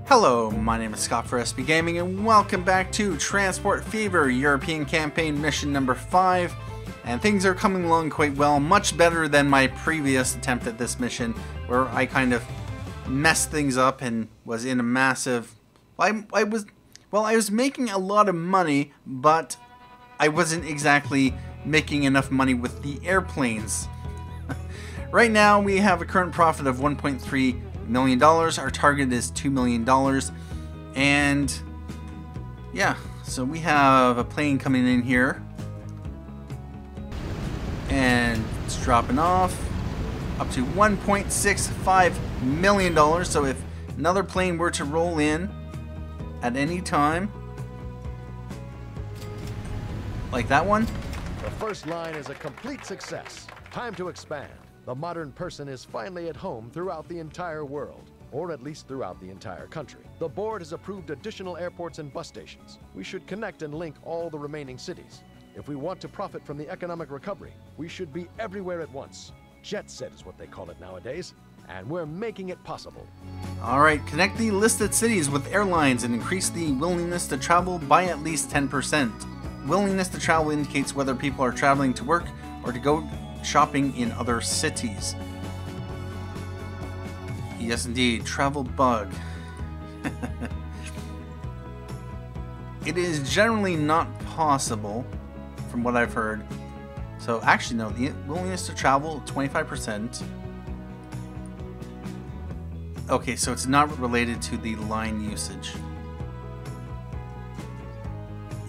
Hello, my name is Scott for SB Gaming, and welcome back to Transport Fever European Campaign Mission number 5. And things are coming along quite well, much better than my previous attempt at this mission, where I kind of messed things up and was in a massive... I was making a lot of money, but I wasn't exactly making enough money with the airplanes. Right now, we have a current profit of $1.3 million. Our target is $2 million. And yeah, so we have a plane coming in here. And it's dropping off up to $1.65 million. So if another plane were to roll in at any time, like that one. The first line is a complete success. Time to expand. The modern person is finally at home throughout the entire world, or at least throughout the entire country. The board has approved additional airports and bus stations. We should connect and link all the remaining cities. If we want to profit from the economic recovery, we should be everywhere at once. Jet set is what they call it nowadays, and we're making it possible. Alright, connect the listed cities with airlines and increase the willingness to travel by at least 10%. Willingness to travel indicates whether people are traveling to work or to go shopping in other cities. Yes, indeed. Travel bug. It is generally not possible, from what I've heard. So, actually, no. The willingness to travel, 25%. Okay, so it's not related to the line usage.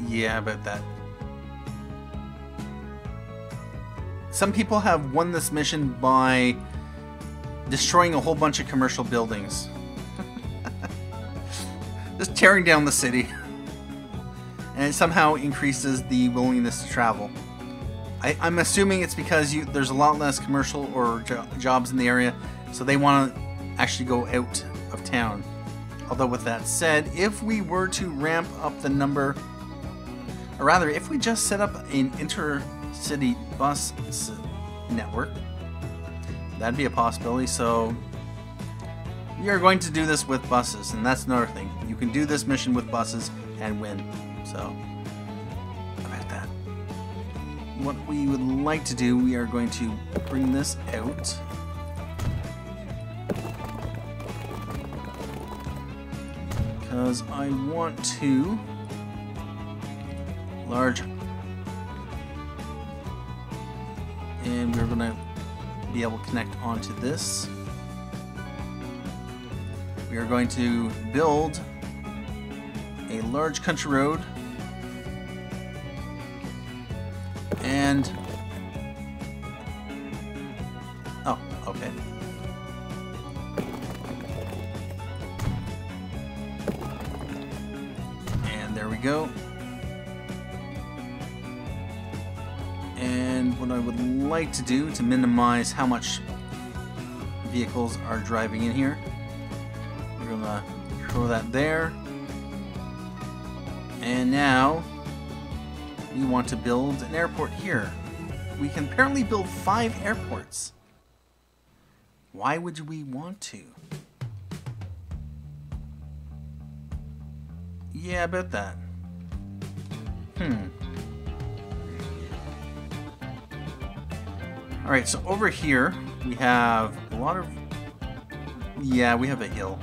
Yeah, about that. Some people have won this mission by destroying a whole bunch of commercial buildings. Just tearing down the city. And it somehow increases the willingness to travel. I'm assuming it's because there's a lot less commercial or jobs in the area, so they want to actually go out of town. Although with that said, if we were to ramp up the number, or rather, if we just set up an intercity bus network, that'd be a possibility. So we are going to do this with buses, and that's another thing. You can do this mission with buses and win. So about that, what we would like to do, we are going to bring this out. Because I want to large, and we're going to be able to connect onto this. We are going to build a large country road and oh, okay. And there we go. And what I would like to do to minimize how much vehicles are driving in here, we're gonna throw that there. And now we want to build an airport here. We can apparently build 5 airports. Why would we want to? Yeah, about that. Alright, so over here we have a lot of... Yeah, we have a hill.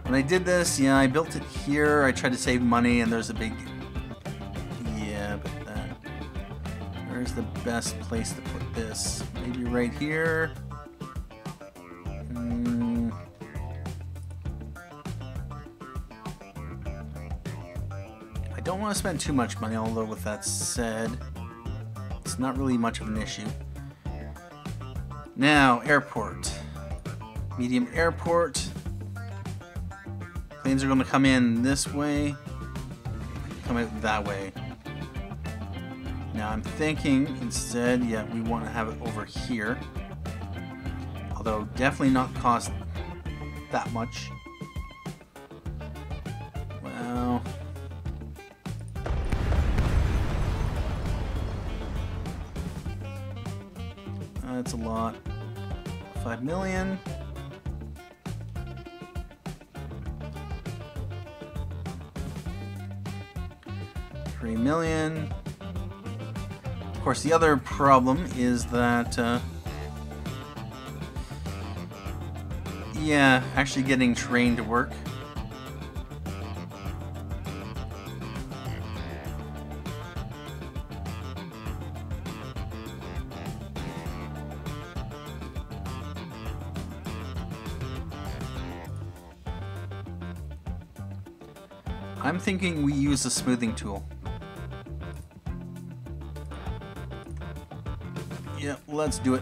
When I did this, yeah, I built it here. I tried to save money, and there's a big... Yeah, but that... Where's the best place to put this? Maybe right here? I don't want to spend too much money, although with that said, it's not really much of an issue. Now, airport. Medium airport. Planes are going to come in this way, come out that way. Now I'm thinking instead, yeah, we want to have it over here. Although definitely not cost that much. Well, that's a lot. 5 million. 3 million. Of course, the other problem is that, yeah, actually getting train to work. I'm thinking we use a smoothing tool. Yeah, let's do it.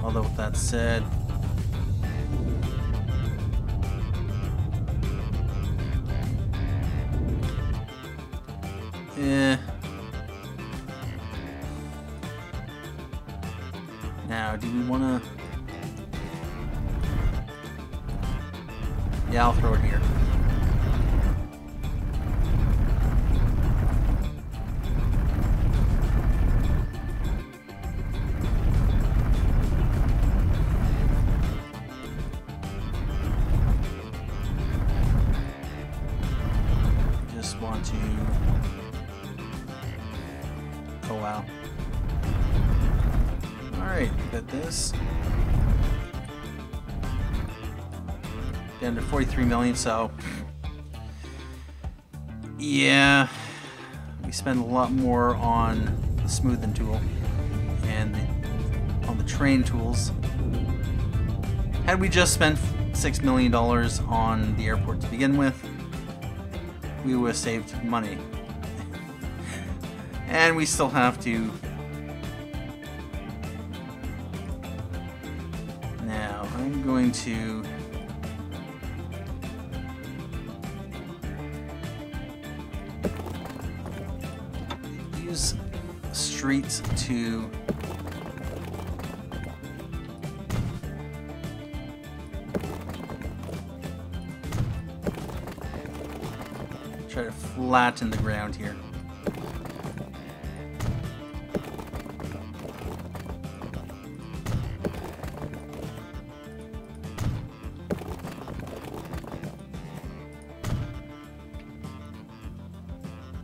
Although with that said, now, do we want to? Yeah, I'll throw it here. Just want to... Oh, wow. Alright, got this. Down to 43 million, so yeah, we spend a lot more on the smoothing tool and on the train tools. Had we just spent $6 million on the airport to begin with, we would have saved money. And we still have to... Now, I'm going to... streets to try to flatten the ground here.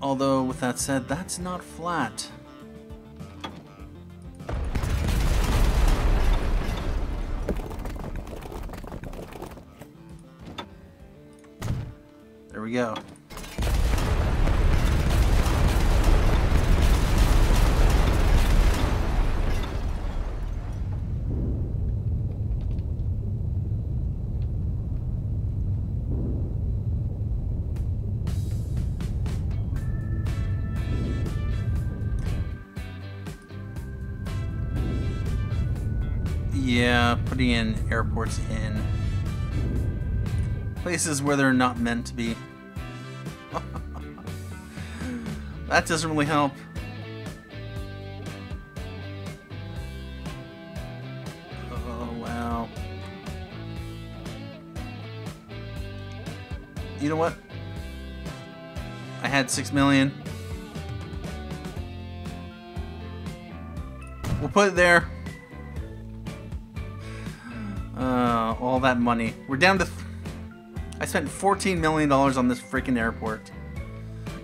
Although, with that said, that's not flat. There we go. Yeah, putting in airports in places where they're not meant to be. That doesn't really help. Oh, wow. You know what? I had 6 million. We'll put it there. All that money. We're down to... I spent $14 million on this freaking airport.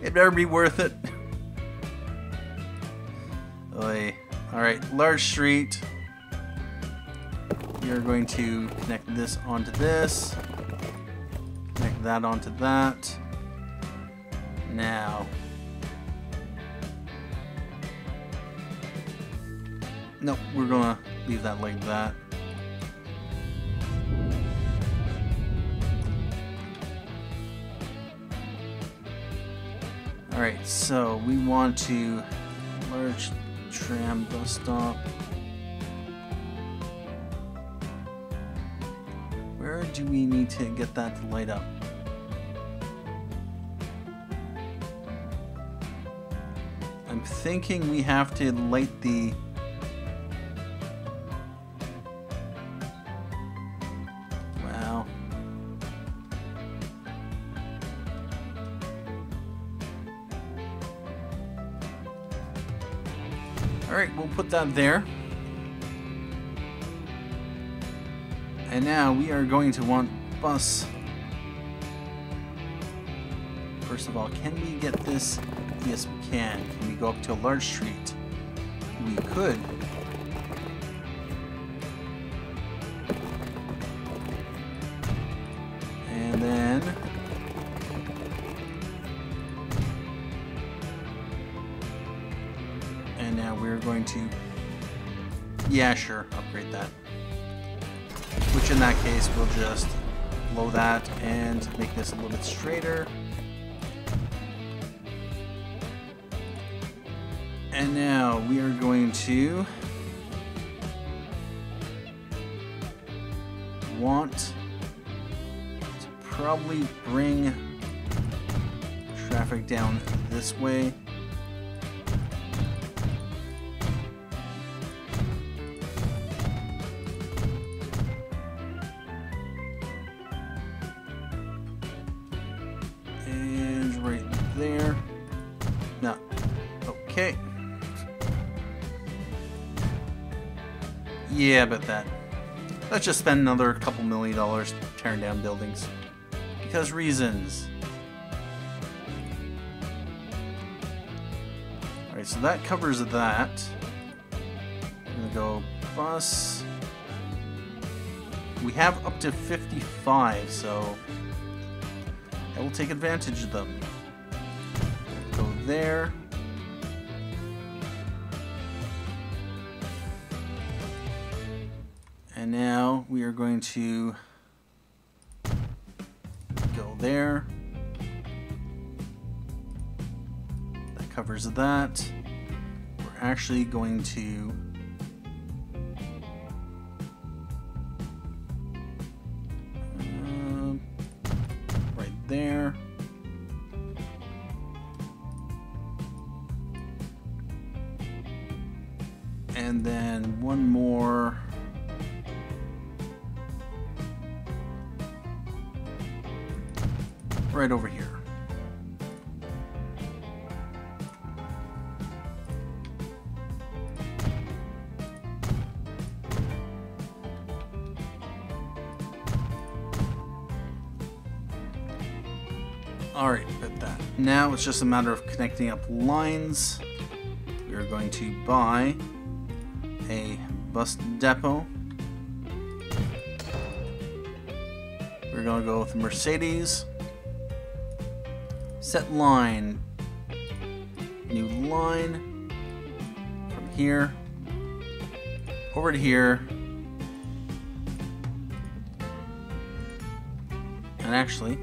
It better be worth it. Oy. Alright, large street. We are going to connect this onto this. Connect that onto that. Now. Nope, we're gonna leave that like that. Alright, so we want to large tram bus stop. Where do we need to get that to light up? I'm thinking we have to light the... Wow. Alright, we'll put that there. And now we are going to want bus First of all, can we get this? Yes, we can. Can we go up to a large street? We could. And then... and now we're going to... yeah, sure, upgrade that. Which in that case, we'll just blow that and make this a little bit straighter. And now we are going to want to probably bring traffic down this way. And right there. No. Okay. Yeah, but that. Let's just spend another couple $1 million tearing down buildings. Because reasons. Alright, so that covers that. I'm gonna go bus. We have up to 55, so I will take advantage of them. Go there. And now we are going to go there. That covers that. We're actually going to right there. And then one more. Right over here. Alright, got that. Now it's just a matter of connecting up lines. We are going to buy a bus depot. We're going to go with Mercedes. Set line, new line from here over to here, and actually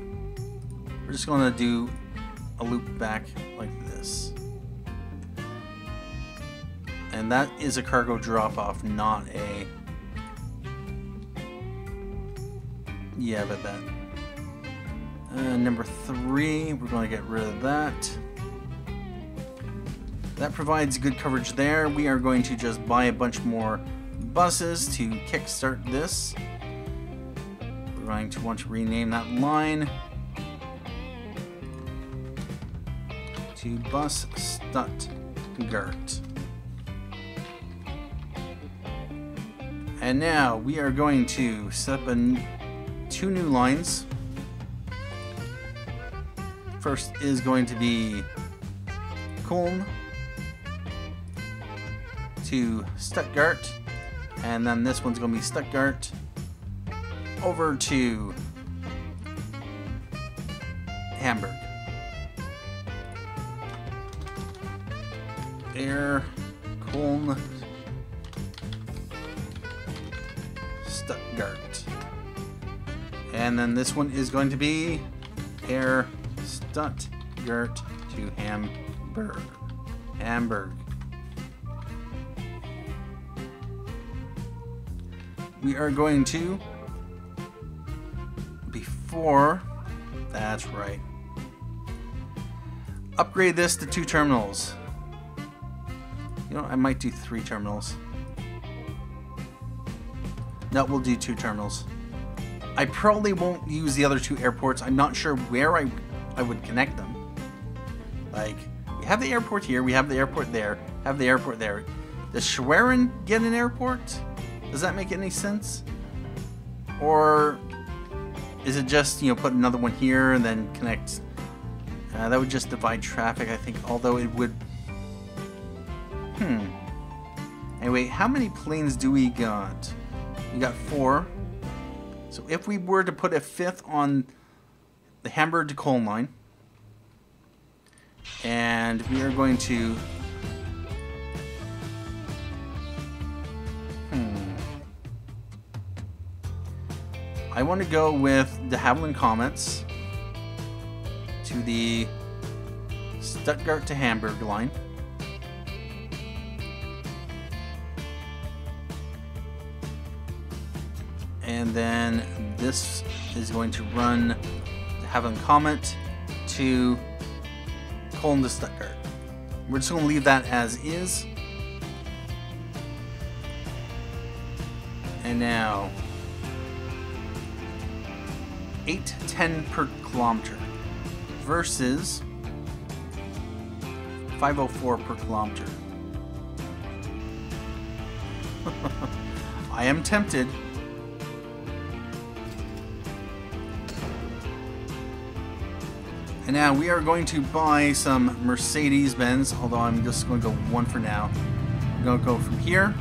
we're just going to do a loop back like this, and that is a cargo drop-off, not a but that. Number 3, we're going to get rid of that. That provides good coverage there. We are going to just buy a bunch more buses to kickstart this. We're going to want to rename that line to Bus Stuttgart. And now we are going to set up 2 new lines. First is going to be Koln to Stuttgart, and then this one's going to be Stuttgart over to Hamburg. Koln, Stuttgart. And then this one is going to be Stuttgart to Hamburg. We are going to, that's right, upgrade this to 2 terminals. You know, I might do 3 terminals. No, we'll do 2 terminals. I probably won't use the other 2 airports. I'm not sure where I would connect them. Like, we have the airport here, we have the airport there, have the airport there. Does Schwerin get an airport? Does that make any sense? Or is it just, you know, put another one here and then connect That would just divide traffic, I think, although it would... Anyway, how many planes do we got? We got 4. So if we were to put a 5th on the Hamburg to Koln line, and we are going to... I want to go with the Havilland Comets to the Stuttgart to Hamburg line. And then this is going to run the Havilland Comet to Koln to Stuttgart. We're just going to leave that as is. And now 810 per kilometer versus 504 per kilometer. I am tempted. And now we are going to buy some Mercedes-Benz, although I'm just going to go one for now. I'm going to go from here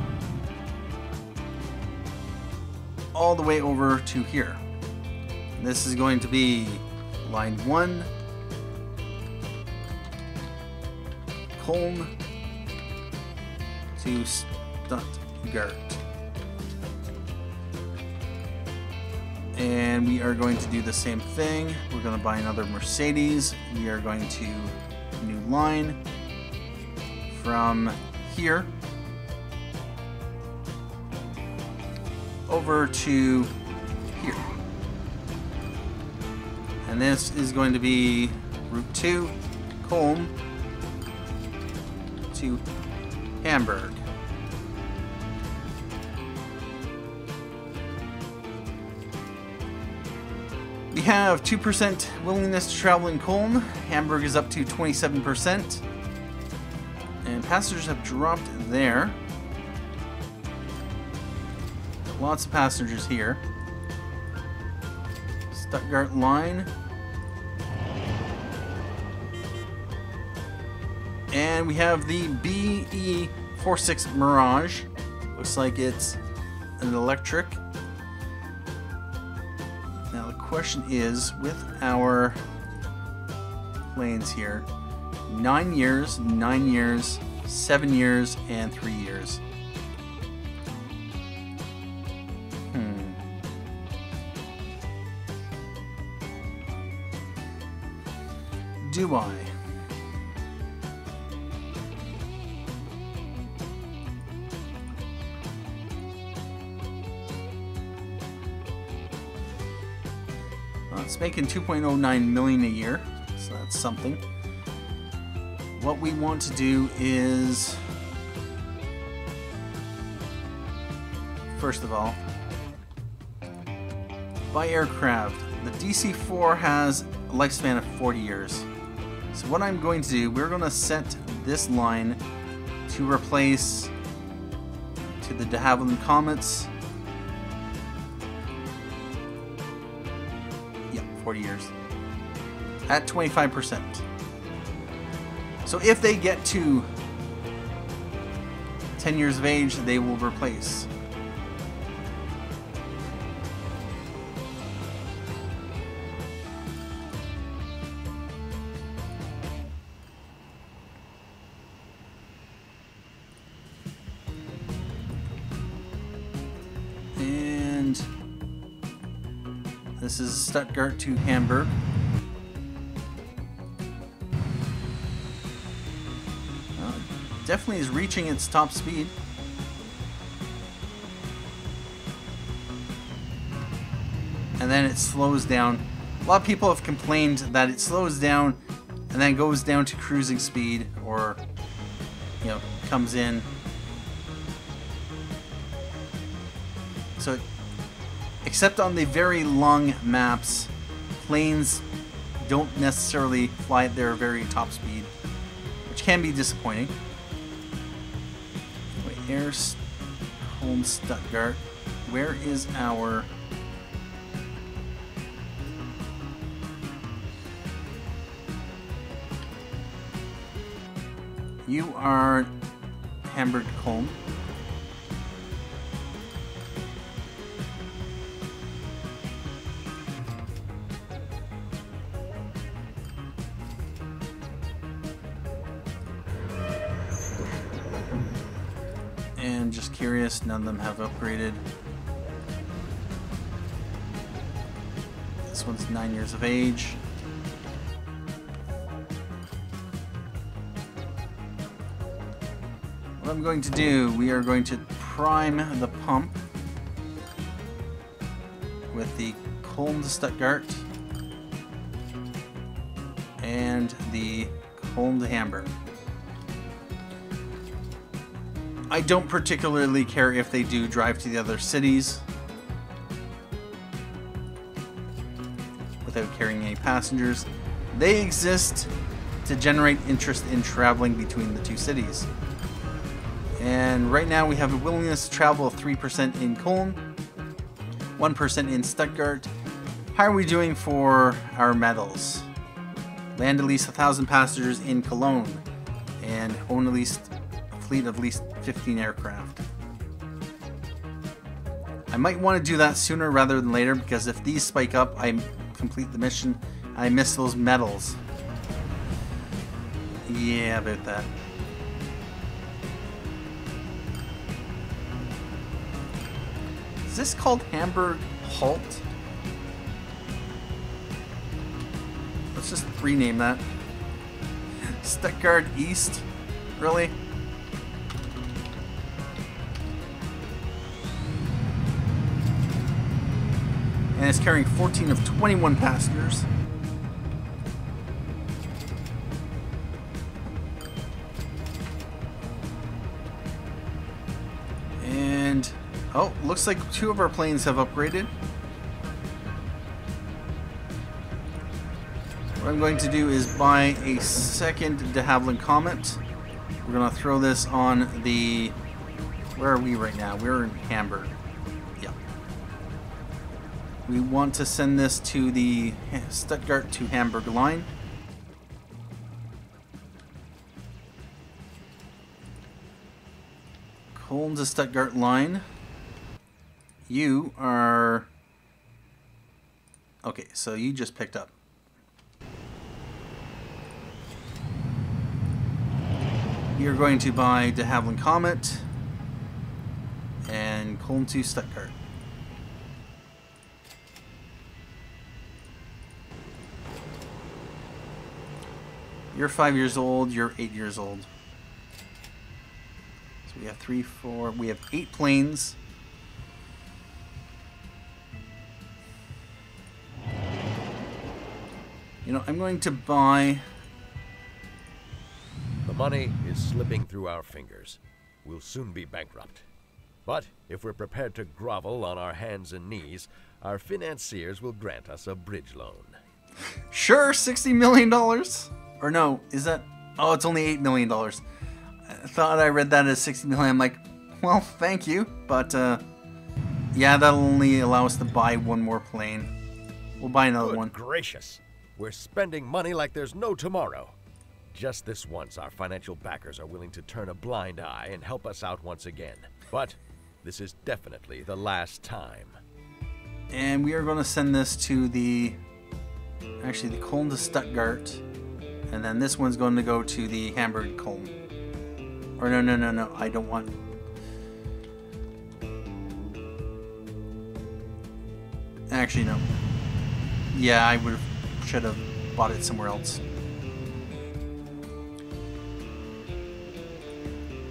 all the way over to here. This is going to be line 1, Koln to Stuttgart. And we are going to do the same thing. We're going to buy another Mercedes. We are going to new line from here over to here. And this is going to be Route 2, Koln to Hamburg. We have 2% willingness to travel in Koln. Hamburg is up to 27%. And passengers have dropped there. Lots of passengers here. Stuttgart line. And we have the BE46 Mirage. Looks like it's an electric. Now the question is, with our planes here, 9 years, 9 years, 7 years, and 3 years. Do I? It's making 2.09 million a year, so that's something. What we want to do is, first of all, buy aircraft. The DC-4 has a lifespan of 40 years. So what I'm going to do, we're going to set this line to replace to the de Havilland Comets. 40 years at 25%. So if they get to 10 years of age, they will replace. And this is Stuttgart to Hamburg. Definitely is reaching its top speed. And then it slows down. A lot of people have complained that it slows down and then goes down to cruising speed, or, you know, comes in. So, except on the very long maps, planes don't necessarily fly at their very top speed, which can be disappointing. Anyway, Koln Stuttgart. Where is our... You are Hamburg Koln. And just curious, none of them have upgraded. This one's 9 years of age. What I'm going to do, we are going to prime the pump with the Koln to Stuttgart and the Koln to Hamburg. I don't particularly care if they do drive to the other cities without carrying any passengers. They exist to generate interest in traveling between the two cities. And right now we have a willingness to travel of 3% in Koln, 1% in Stuttgart. How are we doing for our medals? Land at least 1,000 passengers in Cologne and own at least a fleet of at least 15 aircraft. I might want to do that sooner rather than later, because if these spike up, I complete the mission. I miss those medals. Yeah, about that. Is this called Hamburg Halt? Let's just rename that. Stuttgart East? Really? And it's carrying 14 of 21 passengers. And oh, looks like 2 of our planes have upgraded. What I'm going to do is buy a second de Havilland Comet. We're going to throw this on the... Where are we right now? We're in Hamburg. Yeah. We want to send this to the Stuttgart to Hamburg line. Koln to Stuttgart line. You are... Okay, so you just picked up. You're going to buy de Havilland Comet and Koln to Stuttgart. You're 5 years old, you're 8 years old. So we have 3, 4, we have 8 planes. You know, I'm going to buy... The money is slipping through our fingers. We'll soon be bankrupt. But if we're prepared to grovel on our hands and knees, our financiers will grant us a bridge loan. Sure, $60 million. Or no, is that... Oh, it's only $8 million. I thought I read that as $60 million. I'm like, well, thank you. But, yeah, that'll only allow us to buy 1 more plane. We'll buy another one. Good gracious. We're spending money like there's no tomorrow. Just this once, our financial backers are willing to turn a blind eye and help us out once again. But this is definitely the last time. And we are going to send this to the... Actually, the Koln to Stuttgart. And then this one's going to go to the Hamburg Koln. Or no, I don't want... Actually, no. Yeah, I should have bought it somewhere else.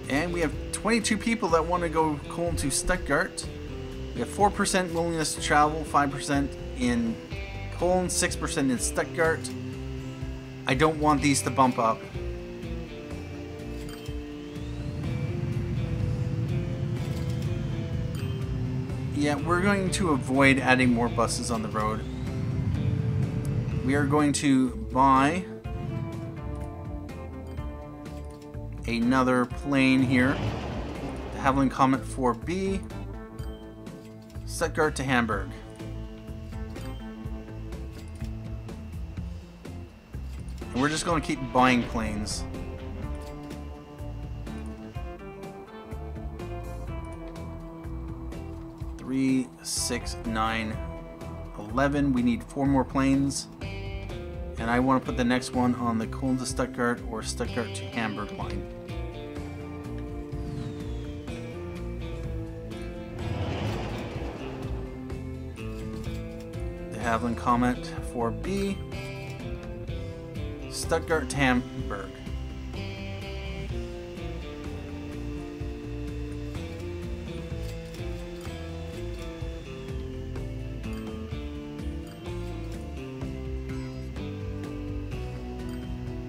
And we have 22 people that want to go Koln to Stuttgart. We have 4% willingness to travel, 5% in Koln, 6% in Stuttgart. I don't want these to bump up. Yeah, we're going to avoid adding more buses on the road. We are going to buy another plane here. The Havilland Comet 4B. Stuttgart to Hamburg. And we're just going to keep buying planes. 3, 6, 9, 11. We need 4 more planes. And I want to put the next one on the Koln to Stuttgart or Stuttgart to Hamburg line. The Havilland Comet 4B, Stuttgart to Hamburg.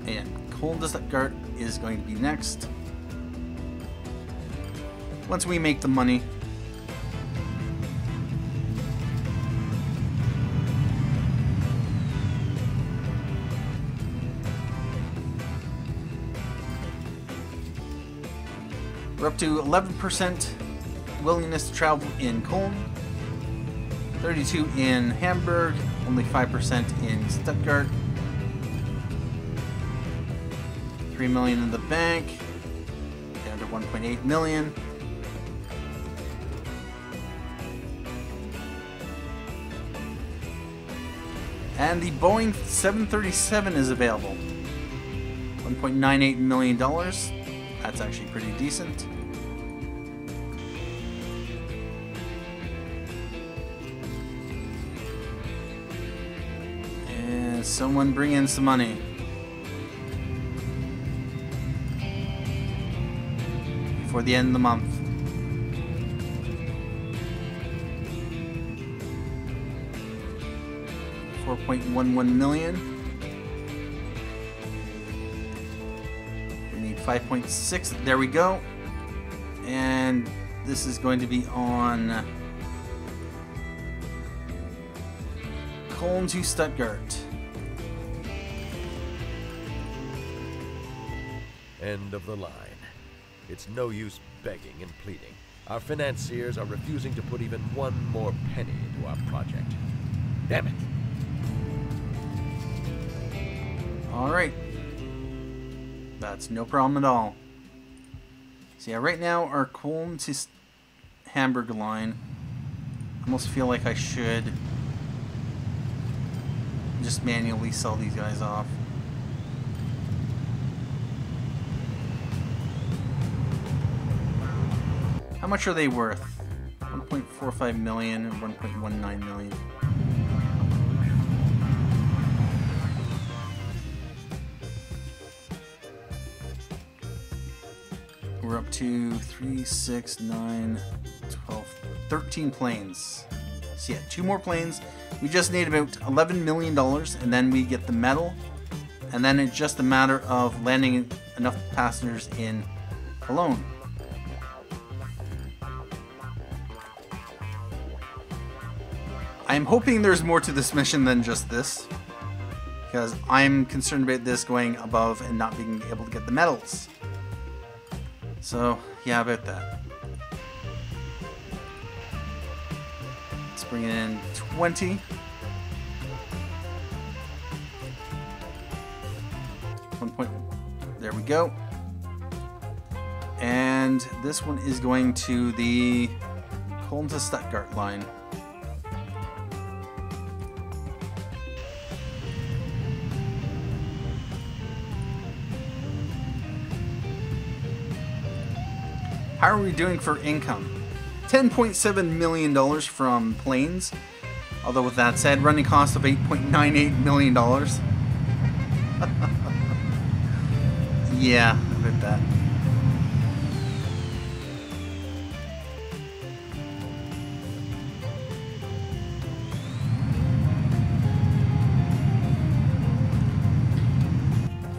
And Koln to Stuttgart is going to be next. Once we make the money. We're up to 11% willingness to travel in Koln, 32 in Hamburg, only 5% in Stuttgart. 3 million in the bank, down to 1.8 million. And the Boeing 737 is available. $1.98 million. That's actually pretty decent. And someone bring in some money. Before the end of the month. $4.11 million. We need 5.6. There we go. And this is going to be on Koln to Stuttgart. End of the line. It's no use begging and pleading. Our financiers are refusing to put even one more penny into our project. Damn it. Alright. That's no problem at all. So yeah, right now our Koln to Hamburg line, I almost feel like I should just manually sell these guys off. How much are they worth? 1.45 million and 1.19 million. We're up to 3, 6, 9, 12, 13 planes. So yeah, 2 more planes. We just need about $11 million and then we get the medal. And then it's just a matter of landing enough passengers in Cologne. I'm hoping there's more to this mission than just this, because I'm concerned about this going above and not being able to get the medals. So, yeah, about that. Let's bring it in 20. There we go. And this one is going to the Koln to Stuttgart line. How are we doing for income? $10.7 million from planes. Although with that said, running cost of $8.98 million. Yeah, I bet that.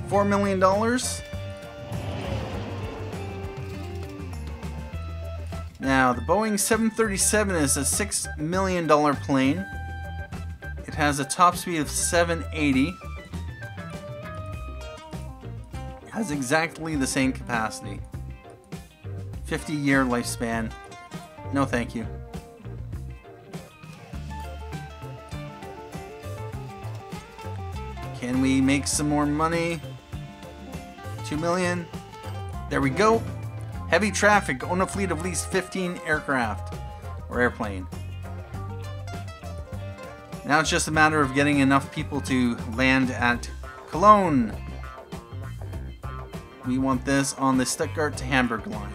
$4 million. Now, the Boeing 737 is a $6 million plane. It has a top speed of 780. It has exactly the same capacity. 50-year lifespan. No thank you. Can we make some more money? 2 million. There we go. Heavy traffic. Own a fleet of at least 15 aircraft. or airplane. Now it's just a matter of getting enough people to land at Cologne. We want this on the Stuttgart to Hamburg line.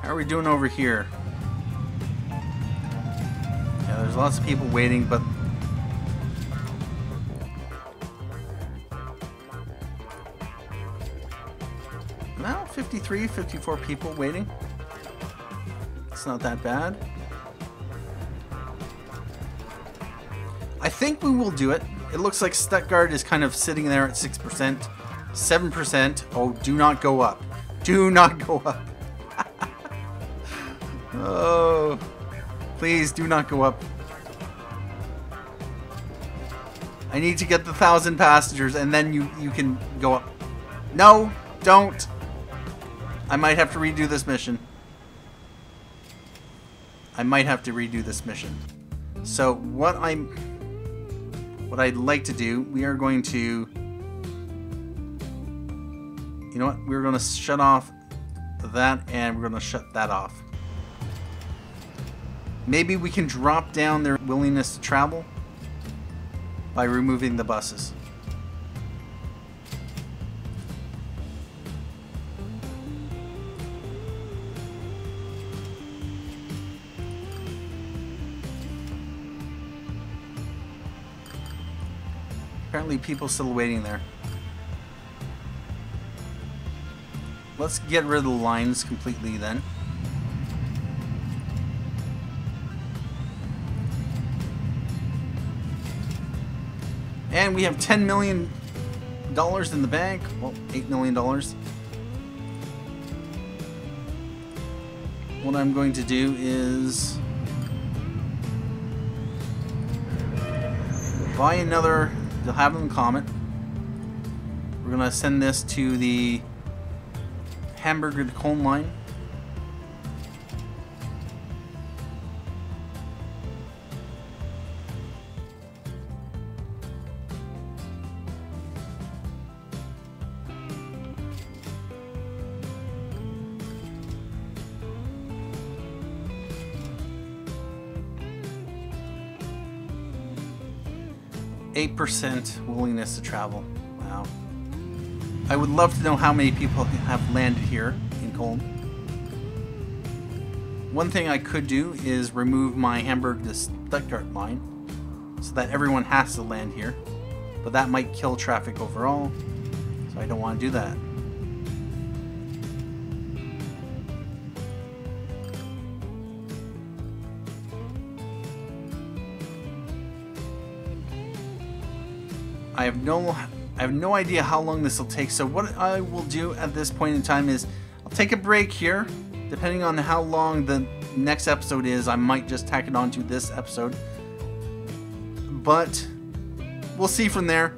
How are we doing over here? Yeah, there's lots of people waiting, but now 53, 54 people waiting. It's not that bad. I think we will do it. It looks like Stuttgart is kind of sitting there at 6%, 7%. Oh, do not go up. Do not go up. Oh, please do not go up. I need to get the 1,000 passengers and then you can go up. No, don't. I might have to redo this mission. So what I'd like to do, we are going to, you know what? We're going to shut off that and we're going to shut that off. Maybe we can drop down their willingness to travel by removing the buses. Apparently people still waiting there. Let's get rid of the lines completely then. And we have $10 million in the bank. Well, $8 million. What I'm going to do is buy another Havilland Comet. We're going to send this to the Hamburg and Koln line. %, willingness to travel. Wow. I would love to know how many people have landed here in Koln. One thing I could do is remove my Hamburg to Stuttgart line so that everyone has to land here. But that might kill traffic overall, so I don't want to do that. I have no idea how long this will take, so what I will do at this point in time is I'll take a break here. Depending on how long the next episode is, I might just tack it onto this episode. But we'll see from there.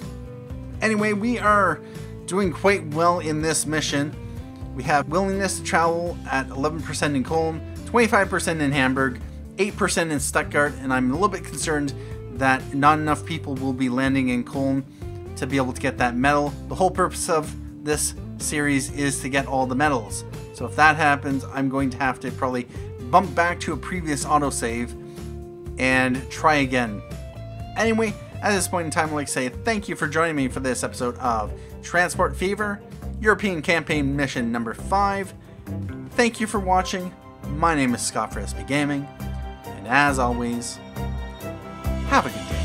Anyway, we are doing quite well in this mission. We have willingness to travel at 11% in Koln, 25% in Hamburg, 8% in Stuttgart, and I'm a little bit concerned that not enough people will be landing in Koln to be able to get that medal. The whole purpose of this series is to get all the medals. So if that happens, I'm going to have to probably bump back to a previous autosave and try again. Anyway, at this point in time, I'd like to say thank you for joining me for this episode of Transport Fever, European Campaign Mission number 5. Thank you for watching. My name is Scott for SB Gaming, and as always, have a good day.